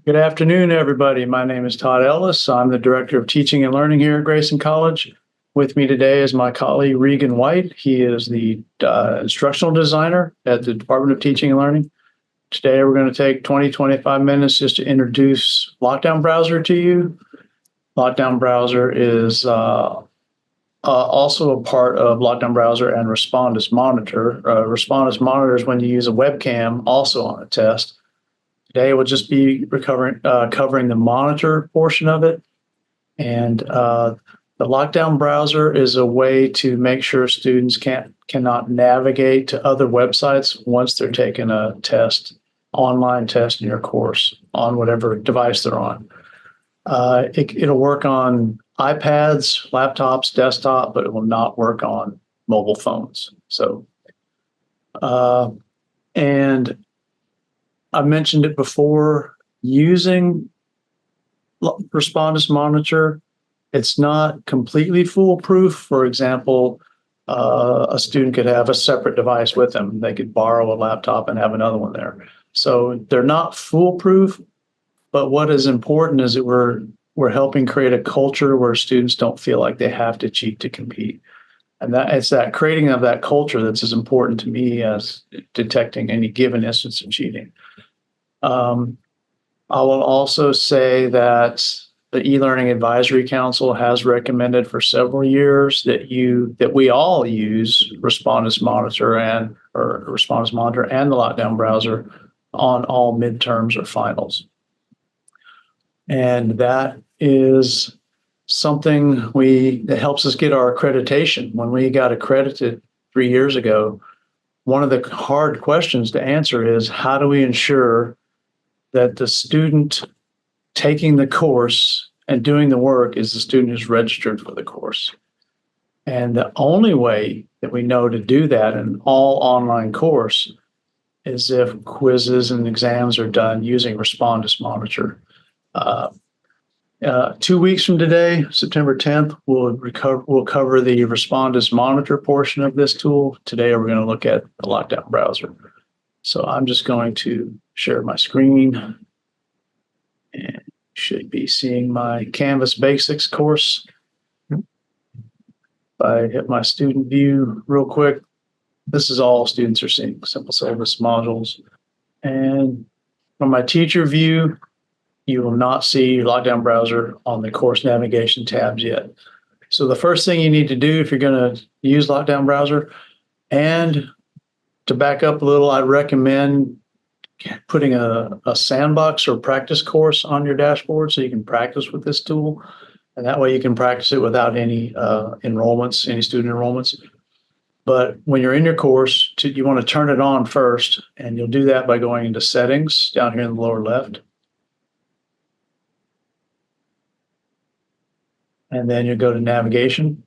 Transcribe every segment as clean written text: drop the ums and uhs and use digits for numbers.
Good afternoon, everybody. My name is Todd Ellis. I'm the Director of Teaching and Learning here at Grayson College. With me today is my colleague, Regan White. He is the instructional designer at the Department of Teaching and Learning. Today, we're going to take 25 minutes just to introduce LockDown Browser to you. LockDown Browser is also a part of LockDown Browser and Respondus Monitor. Respondus Monitor is when you use a webcam also on a test. Today we'll just be covering the monitor portion of it. And the LockDown Browser is a way to make sure students cannot navigate to other websites once they're taking a test, online test in your course on whatever device they're on. It'll work on iPads, laptops, desktop, but it will not work on mobile phones. So, and I mentioned it before, using Respondus Monitor, it's not completely foolproof. For example, a student could have a separate device with them. They could borrow a laptop and have another one there. So they're not foolproof, but what is important is that we're helping create a culture where students don't feel like they have to cheat to compete. And it's that creating of that culture that's as important to me as detecting any given instance of cheating. I will also say that the E-Learning Advisory Council has recommended for several years that we all use Respondus Monitor and the LockDown Browser on all midterms or finals. And that is something that helps us get our accreditation. When we got accredited 3 years ago, one of the hard questions to answer is, how do we ensure that the student taking the course and doing the work is the student who's registered for the course? And the only way that we know to do that in an all online course is if quizzes and exams are done using Respondus Monitor. 2 weeks from today, September 10th, we'll cover the Respondus Monitor portion of this tool. Today, we're going to look at the LockDown Browser. So I'm just going to share my screen, and you should be seeing my Canvas Basics course. If I hit my student view real quick, this is all students are seeing, simple syllabus modules. And from my teacher view, you will not see LockDown Browser on the course navigation tabs yet. So the first thing you need to do if you're going to use LockDown Browser, and to back up a little, I'd recommend putting a sandbox or practice course on your dashboard so you can practice with this tool. And that way you can practice it without any enrollments, any student enrollments. But when you're in your course, you want to turn it on first, and you'll do that by going into Settings down here in the lower left. And then you go to Navigation.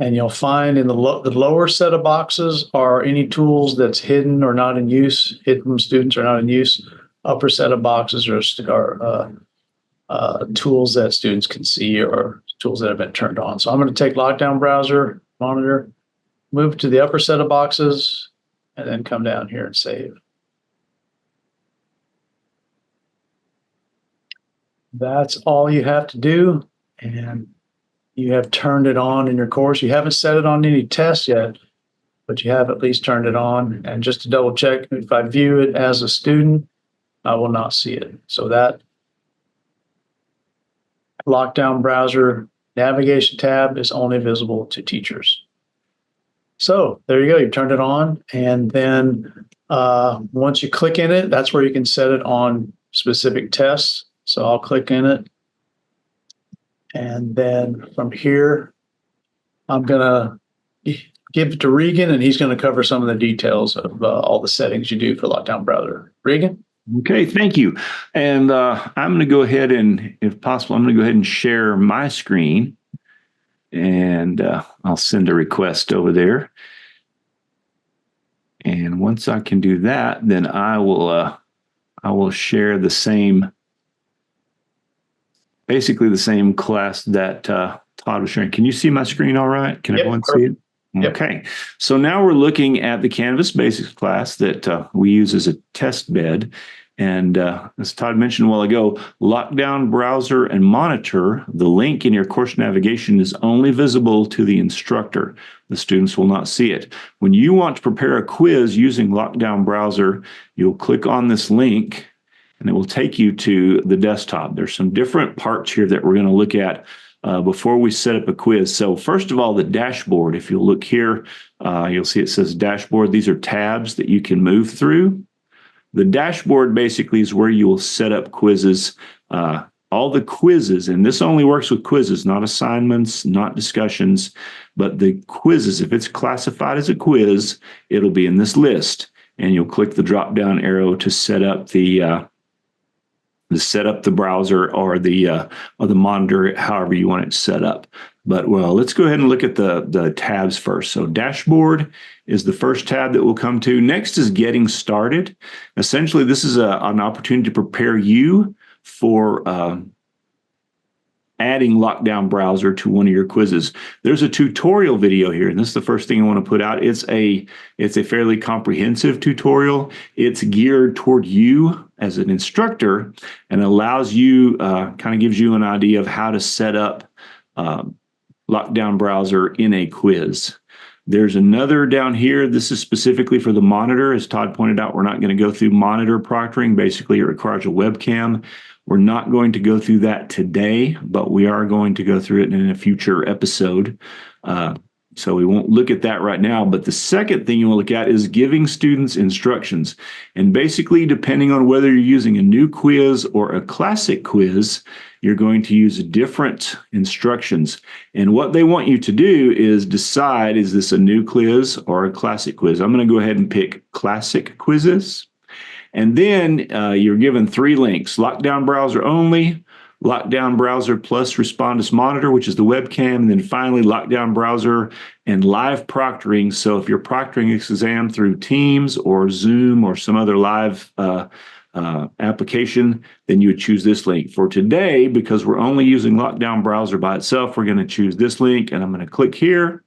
And you'll find in the lower set of boxes are any tools that's hidden or not in use, hidden from students or not in use. Upper set of boxes are tools that students can see or tools that have been turned on. So I'm going to take LockDown Browser, Monitor, move to the upper set of boxes, and then come down here and save. That's all you have to do. And you have turned it on in your course. You haven't set it on any tests yet, but you have at least turned it on. And just to double check, if I view it as a student, I will not see it. So that LockDown Browser navigation tab is only visible to teachers. So there you go. You've turned it on. And then once you click in it, that's where you can set it on specific tests. So I'll click in it. And then from here, I'm going to give it to Regan, and he's going to cover some of the details of all the settings you do for LockDown Browser. Regan? Okay, thank you. And I'm going to go ahead and, if possible, I'm going to go ahead and share my screen. And I'll send a request over there. And once I can do that, then I will share the same, basically the same class that Todd was sharing. Can you see my screen all right? Can everyone see it? Okay. Yep. So now we're looking at the Canvas Basics class that we use as a test bed. And as Todd mentioned a while ago, Lockdown Browser and Monitor, the link in your course navigation is only visible to the instructor. The students will not see it. When you want to prepare a quiz using Lockdown Browser, you'll click on this link and it will take you to the desktop. There's some different parts here that we're going to look at before we set up a quiz. So first of all, the dashboard. If you'll look here, you'll see it says dashboard. These are tabs that you can move through. The dashboard basically is where you will set up quizzes. All the quizzes, and this only works with quizzes, not assignments, not discussions, but the quizzes, if it's classified as a quiz, it'll be in this list. And you'll click the drop-down arrow to set up the browser or the monitor, however you want it set up. But well, let's go ahead and look at the tabs first. So dashboard is the first tab that we'll come to. Next is getting started. Essentially, this is an opportunity to prepare you for adding Lockdown Browser to one of your quizzes. There's a tutorial video here, and this is the first thing I want to put out. It's a fairly comprehensive tutorial. It's geared toward you as an instructor and allows you, kind of gives you an idea of how to set up Lockdown Browser in a quiz. There's another down here. This is specifically for the monitor. As Todd pointed out, we're not going to go through monitor proctoring. Basically, it requires a webcam. We're not going to go through that today, but we are going to go through it in a future episode. So we won't look at that right now. But the second thing you want to look at is giving students instructions. And basically, depending on whether you're using a new quiz or a classic quiz, you're going to use different instructions. And what they want you to do is decide, is this a new quiz or a classic quiz? I'm going to go ahead and pick classic quizzes. And then you're given 3 links: Lockdown Browser only, Lockdown Browser plus Respondus Monitor, which is the webcam, and then finally Lockdown Browser and live proctoring. So if you're proctoring this exam through Teams or Zoom or some other live application, then you would choose this link. For today, because we're only using Lockdown Browser by itself, we're going to choose this link, and I'm going to click here.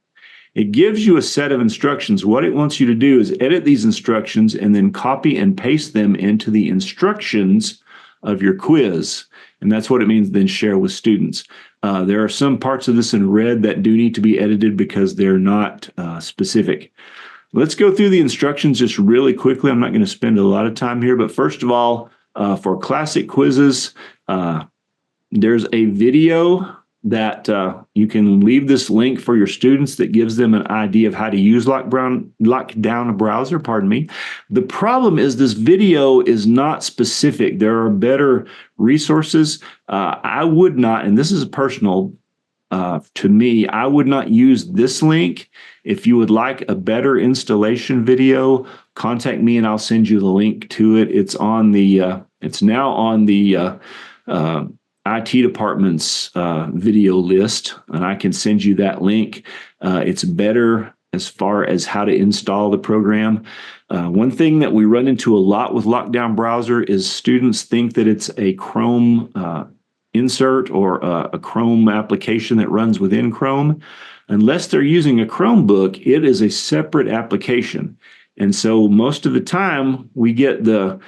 It gives you a set of instructions. What it wants you to do is edit these instructions and then copy and paste them into the instructions of your quiz. And that's what it means, then share with students. There are some parts of this in red that do need to be edited because they're not specific. Let's go through the instructions just really quickly. I'm not going to spend a lot of time here, but first of all, for classic quizzes, there's a video that you can leave this link for your students that gives them an idea of how to use Lockdown Browser, pardon me. The problem is this video is not specific. There are better resources. I would not, and this is personal to me, I would not use this link. If you would like a better installation video, contact me and I'll send you the link to it. It's on the, it's now on the IT department's video list, and I can send you that link. It's better as far as how to install the program. One thing that we run into a lot with Lockdown Browser is students think that it's a Chrome insert or a Chrome application that runs within Chrome. Unless they're using a Chromebook, it is a separate application. And so most of the time we get the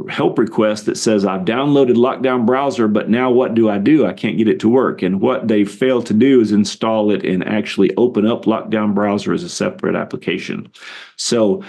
help request that says, I've downloaded Lockdown Browser, but now what do? I can't get it to work. And what they fail to do is install it and actually open up Lockdown Browser as a separate application. So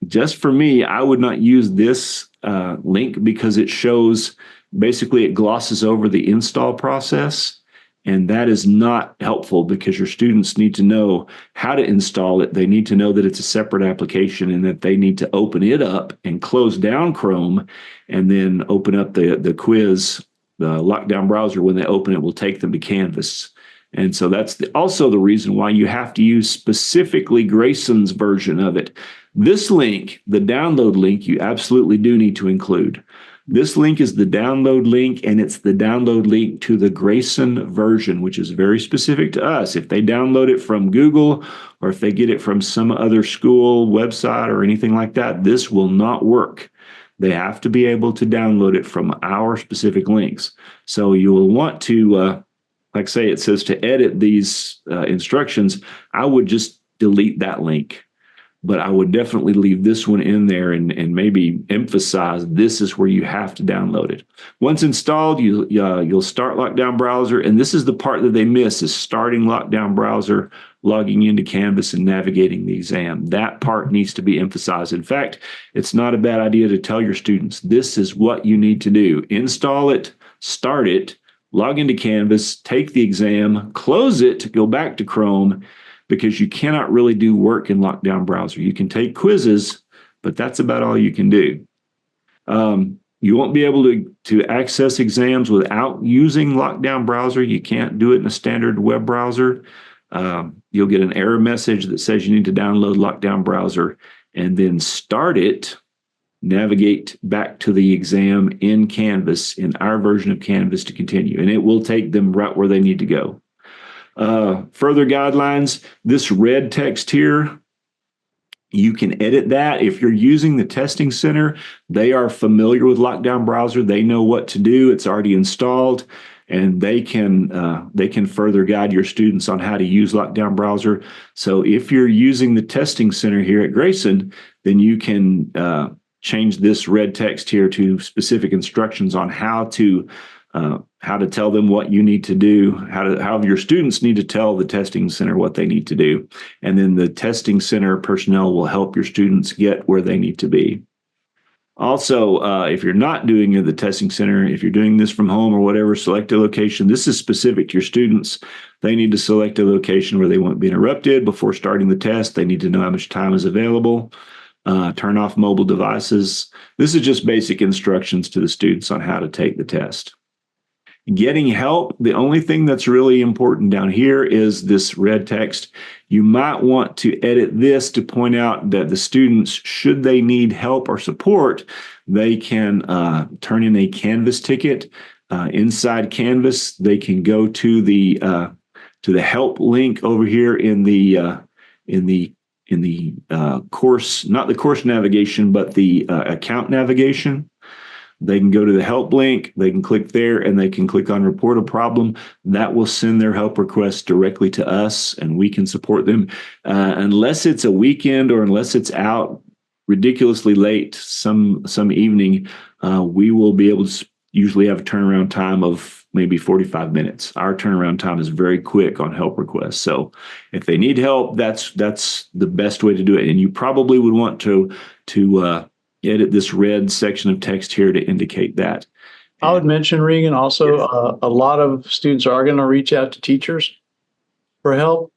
just for me, I would not use this link because it shows, basically it glosses over the install process. And that is not helpful because your students need to know how to install it. They need to know that it's a separate application and that they need to open it up and close down Chrome and then open up the quiz. The Lockdown Browser, when they open it, will take them to Canvas. And so that's also the reason why you have to use specifically Grayson's version of it. This link, the download link, you absolutely do need to include. This link is the download link, and it's the download link to the Grayson version, which is very specific to us. If they download it from Google or if they get it from some other school website or anything like that, this will not work. They have to be able to download it from our specific links. So you will want to, like I say, it says to edit these instructions. I would just delete that link. but I would definitely leave this one in there and maybe emphasize this is where you have to download it. Once installed, you'll start Lockdown Browser, and this is the part that they miss, is starting Lockdown Browser, logging into Canvas, and navigating the exam. That part needs to be emphasized. In fact, it's not a bad idea to tell your students, this is what you need to do. Install it, start it, log into Canvas, take the exam, close it, go back to Chrome, because you cannot really do work in Lockdown Browser. You can take quizzes, but that's about all you can do. You won't be able to access exams without using Lockdown Browser. You can't do it in a standard web browser. You'll get an error message that says you need to download Lockdown Browser and then start it, navigate back to the exam in Canvas, in our version of Canvas, to continue. And it will take them right where they need to go. Further guidelines, this red text here, you can edit that. If you're using the testing center, they are familiar with Lockdown Browser. They know what to do. It's already installed, and they can further guide your students on how to use Lockdown Browser. So if you're using the testing center here at Grayson, then you can change this red text here to specific instructions on how to tell them what you need to do, how your students need to tell the testing center what they need to do. And then the testing center personnel will help your students get where they need to be. Also, if you're not doing it at the testing center, if you're doing this from home or whatever, select a location. This is specific to your students. They need to select a location where they won't be interrupted before starting the test. They need to know how much time is available. Turn off mobile devices. This is just basic instructions to the students on how to take the test. Getting help, the only thing that's really important down here is this red text. You might want to edit this to point out that the students, should they need help or support, they can turn in a Canvas ticket. Inside Canvas, they can go to the help link over here in the course, not the course navigation, but the account navigation. They can go to the help link, they can click there, and they can click on report a problem. That will send their help request directly to us, and we can support them. Unless it's a weekend or unless it's out ridiculously late some evening, we will be able to usually have a turnaround time of maybe 45 minutes. Our turnaround time is very quick on help requests. So if they need help, that's the best way to do it. And you probably would want to edit this red section of text here to indicate that. I would mention, Regan, also, a lot of students are going to reach out to teachers for help.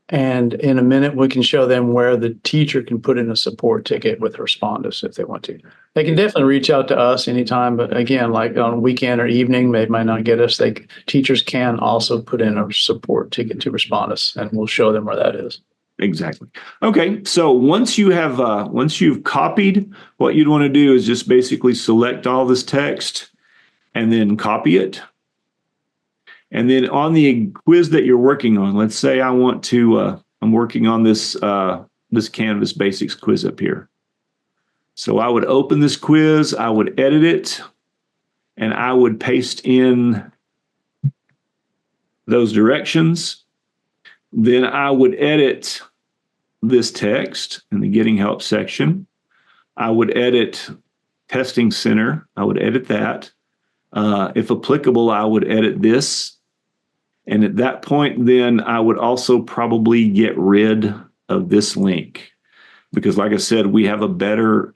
And in a minute, we can show them where the teacher can put in a support ticket with Respondus if they want to. They can definitely reach out to us anytime, but again, like on a weekend or evening, they might not get us. Teachers can also put in a support ticket to Respondus, and we'll show them where that is. Exactly. Okay, so once you've copied, what you'd want to do is just basically select all this text and then copy it. And then on the quiz that you're working on, let's say I want to, I'm working on this Canvas Basics quiz up here. So I would open this quiz, I would edit it, and I would paste in those directions. Then I would edit this text in the Getting Help section. I would edit Testing Center. I would edit that. If applicable, I would edit this. And at that point, then I would also probably get rid of this link, because like I said, we have a better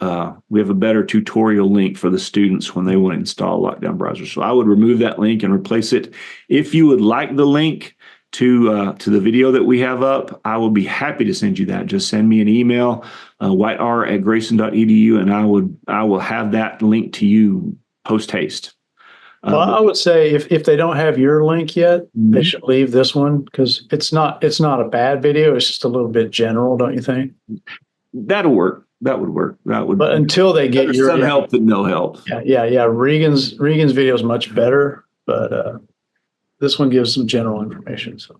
tutorial link for the students when they want to install Lockdown Browser. So I would remove that link and replace it. If you would like the link to the video that we have up, I will be happy to send you that. Just send me an email, whiter@grayson.edu, and I will have that link to you post haste. Well, I would say if they don't have your link yet, they should leave this one, because it's not a bad video. It's just a little bit general, don't you think? That'll work. That would work. That would. But until they get your some help than no help. Yeah. Regan's video is much better, but this one gives some general information. So.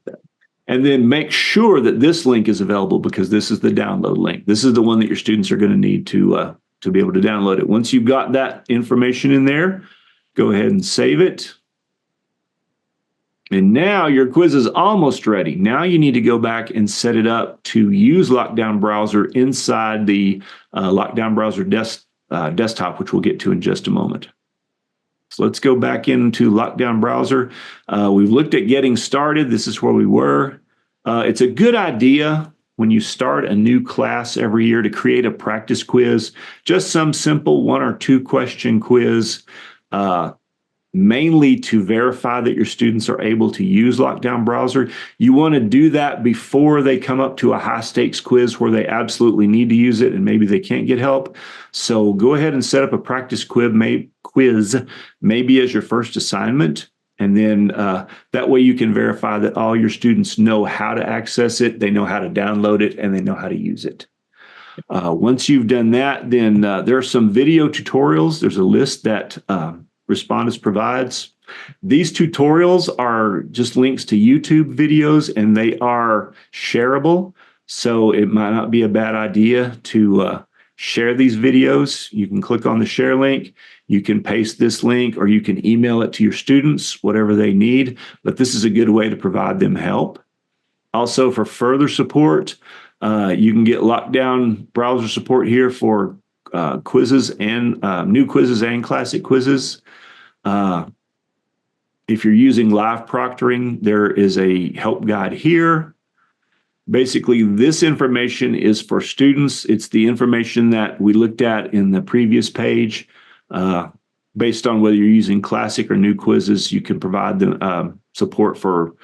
And then make sure that this link is available, because this is the download link. This is the one that your students are going to need to be able to download it. Once you've got that information in there, go ahead and save it. And now your quiz is almost ready. Now you need to go back and set it up to use LockDown Browser inside the LockDown Browser desktop, which we'll get to in just a moment. So let's go back into LockDown Browser. We've looked at getting started. This is where we were. It's a good idea when you start a new class every year to create a practice quiz, just some simple 1 or 2 question quiz, mainly to verify that your students are able to use LockDown Browser. You want to do that before they come up to a high stakes quiz where they absolutely need to use it and maybe they can't get help. So go ahead and set up a practice quiz maybe as your first assignment. And then that way you can verify that all your students know how to access it, they know how to download it, and they know how to use it. Once you've done that, then there are some video tutorials. There's a list that Respondus provides. These tutorials are just links to YouTube videos, and they are shareable. So it might not be a bad idea to share these videos. You can click on the share link. You can paste this link, or you can email it to your students, whatever they need. But this is a good way to provide them help. Also, for further support, you can get LockDown Browser support here for quizzes and new quizzes and classic quizzes. If you're using live proctoring, there is a help guide here. Basically, this information is for students. It's the information that we looked at in the previous page. Based on whether you're using classic or new quizzes, you can provide the support for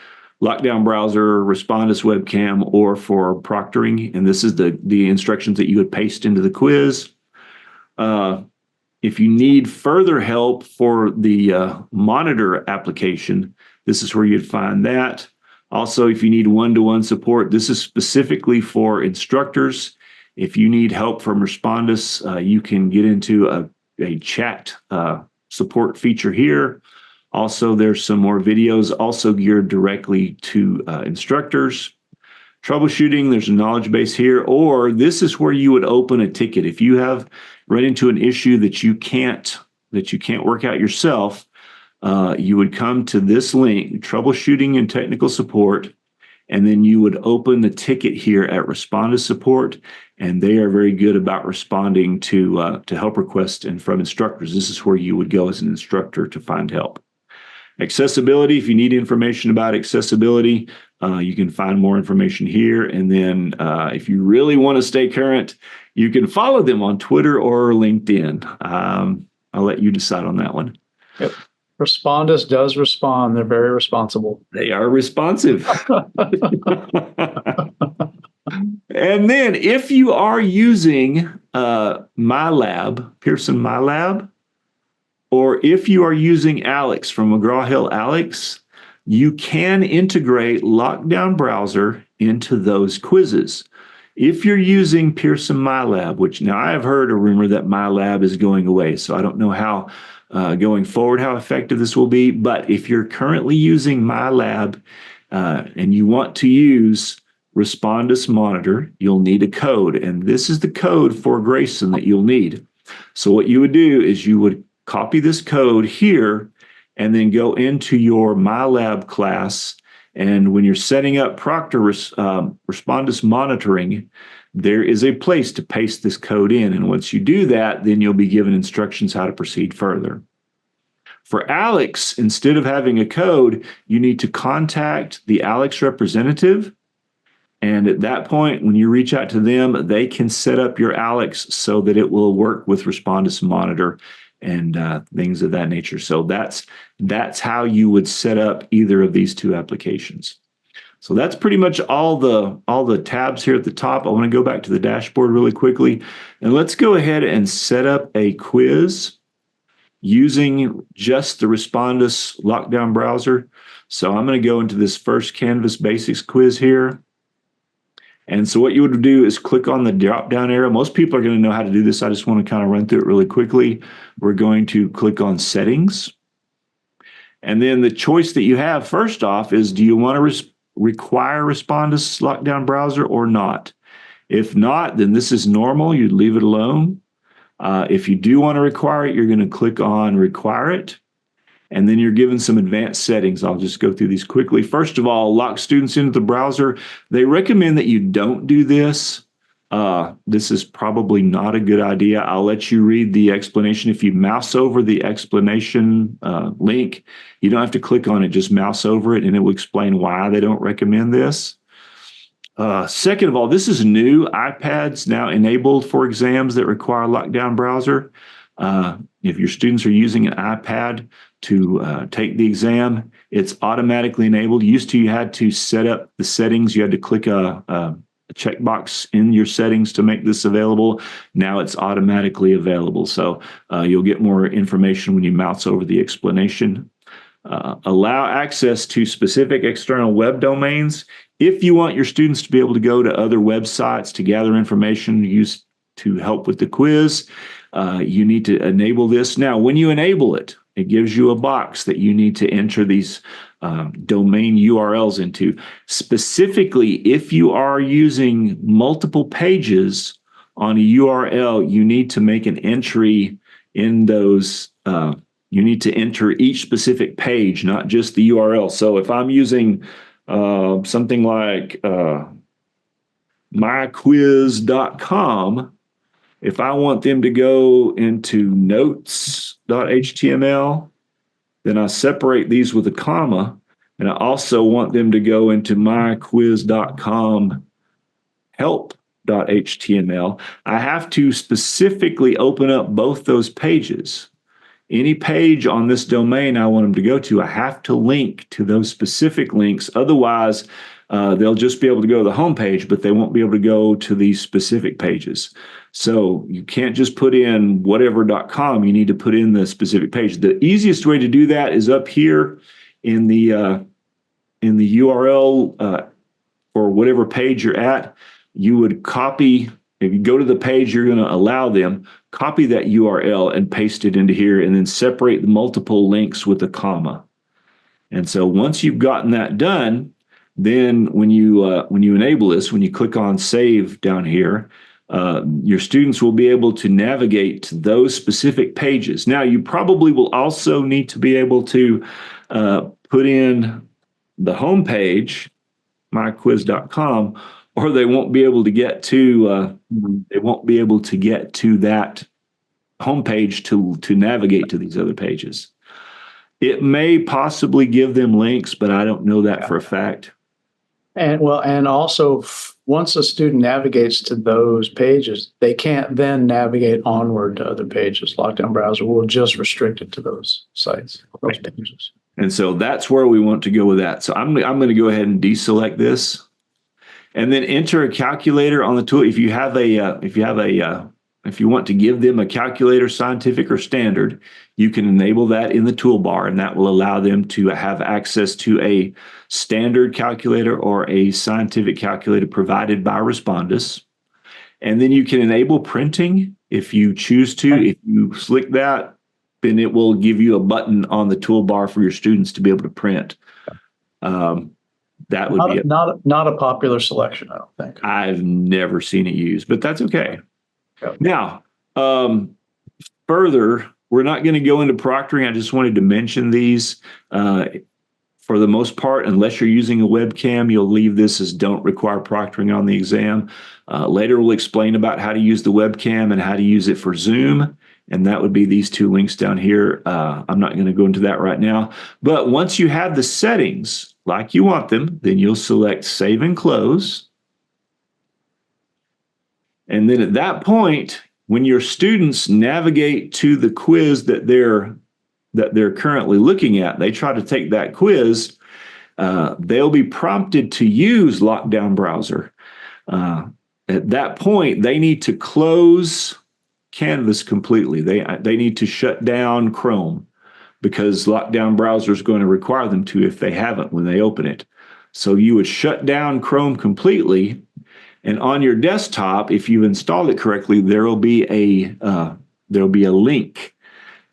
LockDown Browser, Respondus Webcam, or for proctoring. And this is the instructions that you would paste into the quiz. If you need further help for the monitor application, this is where you'd find that. Also, if you need one-to-one support, this is specifically for instructors. If you need help from Respondus, you can get into a chat support feature here. Also, there's some more videos also geared directly to instructors. Troubleshooting, there's a knowledge base here, or this is where you would open a ticket. If you have run into an issue that you can't work out yourself, you would come to this link, Troubleshooting and Technical Support, and then you would open the ticket here at Respondus Support, and they are very good about responding to help requests and from instructors. This is where you would go as an instructor to find help. Accessibility, if you need information about accessibility, you can find more information here. And then if you really want to stay current, you can follow them on Twitter or LinkedIn. I'll let you decide on that one. Yep. Respondus does respond. They're very responsible. They are responsive. And then if you are using MyLab, Pearson MyLab, or if you are using Alex from McGraw-Hill Alex, you can integrate LockDown Browser into those quizzes. If you're using Pearson MyLab, which now I have heard a rumor that MyLab is going away, so I don't know how going forward how effective this will be, but if you're currently using MyLab and you want to use Respondus Monitor, you'll need a code, and this is the code for Grayson that you'll need. So what you would do is you would copy this code here and then go into your MyLab class. And when you're setting up Proctor Respondus monitoring, there is a place to paste this code in. And once you do that, then you'll be given instructions how to proceed further. For Alex, instead of having a code, you need to contact the Alex representative. And at that point, when you reach out to them, they can set up your Alex so that it will work with Respondus Monitor and things of that nature. So that's how you would set up either of these two applications. So that's pretty much all the tabs here at the top. I want to go back to the dashboard really quickly, and let's go ahead and set up a quiz using just the Respondus LockDown Browser. So I'm going to go into this first Canvas Basics quiz here. And so what you would do is click on the drop-down arrow. Most people are going to know how to do this. I just want to kind of run through it really quickly. We're going to click on Settings. And then the choice that you have first off is, do you want to require Respondus LockDown Browser or not? If not, then this is normal. You'd leave it alone. If you do want to require it, you're going to click on Require It. And then you're given some advanced settings. I'll just go through these quickly. First of all, lock students into the browser. They recommend that you don't do this. This is probably not a good idea. I'll let you read the explanation. If you mouse over the explanation link, you don't have to click on it, just mouse over it, and it will explain why they don't recommend this. Second of all, this is new. iPads now enabled for exams that require lockdown browser. If your students are using an iPad to take the exam, it's automatically enabled. Used to, you had to set up the settings. You had to click a checkbox in your settings to make this available. Now it's automatically available. So you'll get more information when you mouse over the explanation. Allow access to specific external web domains. If you want your students to be able to go to other websites to gather information used to help with the quiz, you need to enable this. Now, when you enable it, it gives you a box that you need to enter these domain URLs into. Specifically, if you are using multiple pages on a URL, you need to make an entry in those. You need to enter each specific page, not just the URL. So if I'm using something like myquiz.com, if I want them to go into notes.html, then I separate these with a comma, and I also want them to go into myquiz.com help.html. I have to specifically open up both those pages. Any page on this domain I want them to go to, I have to link to those specific links. Otherwise, they'll just be able to go to the home page, but they won't be able to go to these specific pages. So you can't just put in whatever.com. You need to put in the specific page. The easiest way to do that is up here in the URL for whatever page you're at. You would copy. If you go to the page you're going to allow them, copy that URL and paste it into here, and then separate the multiple links with a comma. And so once you've gotten that done, then when you enable this, when you click on Save down here, your students will be able to navigate to those specific pages. Now, you probably will also need to be able to put in the home page, myquiz.com, or they won't be able to get to that homepage to navigate to these other pages. It may possibly give them links, but I don't know that for a fact. And also once a student navigates to those pages, they can't then navigate onward to other pages. Lockdown Browser will just restrict it to those sites, those pages. And so that's where we want to go with that. So I'm going to go ahead and deselect this. And then enter a calculator on the tool. If you want to give them a calculator, scientific or standard, you can enable that in the toolbar, and that will allow them to have access to a standard calculator or a scientific calculator provided by Respondus. And then you can enable printing if you choose to. If you select that, then it will give you a button on the toolbar for your students to be able to print. That would be not a popular selection, I don't think. I've never seen it used, but that's okay. Yep. Now, further, we're not going to go into proctoring. I just wanted to mention these. For the most part, unless you're using a webcam, you'll leave this as don't require proctoring on the exam. Later, we'll explain about how to use the webcam and how to use it for Zoom. And that would be these two links down here. I'm not going to go into that right now. But once you have the settings like you want them, then you'll select Save and Close. And then at that point, when your students navigate to the quiz that they're currently looking at, they try to take that quiz, they'll be prompted to use Lockdown Browser. At that point, they need to close Canvas completely. They need to shut down Chrome, because Lockdown Browser is going to require them to if they haven't when they open it. So you would shut down Chrome completely, and on your desktop, if you've installed it correctly, there will be a link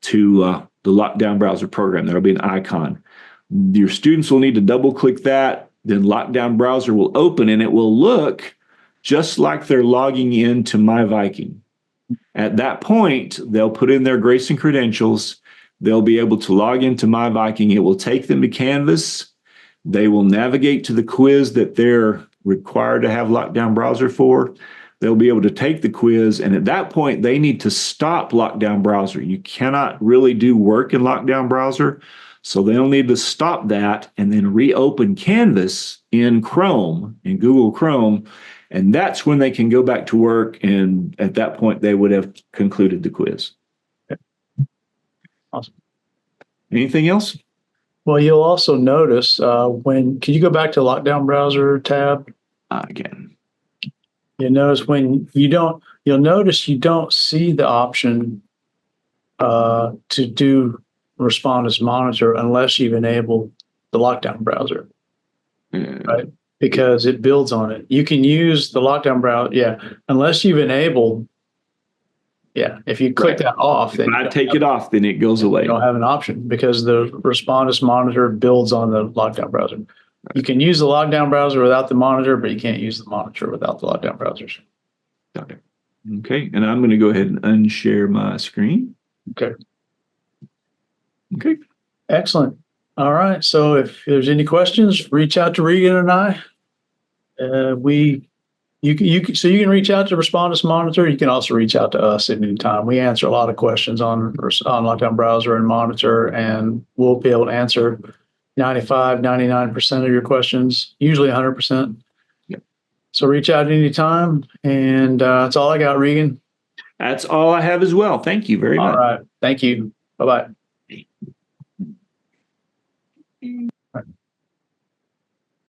to the Lockdown Browser program. There will be an icon. Your students will need to double click that. Then Lockdown Browser will open, and it will look just like they're logging into MyViking. At that point, they'll put in their Grayson credentials. they'll be able to log into My Viking. It will take them to Canvas. They will navigate to the quiz that they're required to have Lockdown Browser for. They'll be able to take the quiz, and at that point, they need to stop Lockdown Browser. You cannot really do work in Lockdown Browser, so they'll need to stop that and then reopen Canvas in Chrome, in Google Chrome, and that's when they can go back to work, and at that point, they would have concluded the quiz. Awesome. Anything else? Well, you'll also notice can you go back to Lockdown Browser tab? Again. You'll notice you'll notice you don't see the option to do Respondus Monitor unless you've enabled the Lockdown Browser, right? Because it builds on it. You can use the Lockdown Browser, unless you've enabled. Yeah, if you click that off, then when I take it off, then it goes away. You don't have an option because the Respondus Monitor builds on the Lockdown Browser. You can use the Lockdown Browser without the monitor, but you can't use the monitor without the Lockdown Browsers. Got it. Okay, and I'm going to go ahead and unshare my screen. Okay. Okay. Excellent. All right. So if there's any questions, reach out to Regan and I. You can reach out to Respondus Monitor. You can also reach out to us at any time. We answer a lot of questions on Lockdown Browser and Monitor, and we'll be able to answer 95, 99% of your questions, usually 100%. Yep. So reach out anytime, and that's all I got, Regan. That's all I have as well. Thank you very much. All right. Thank you. Bye-bye.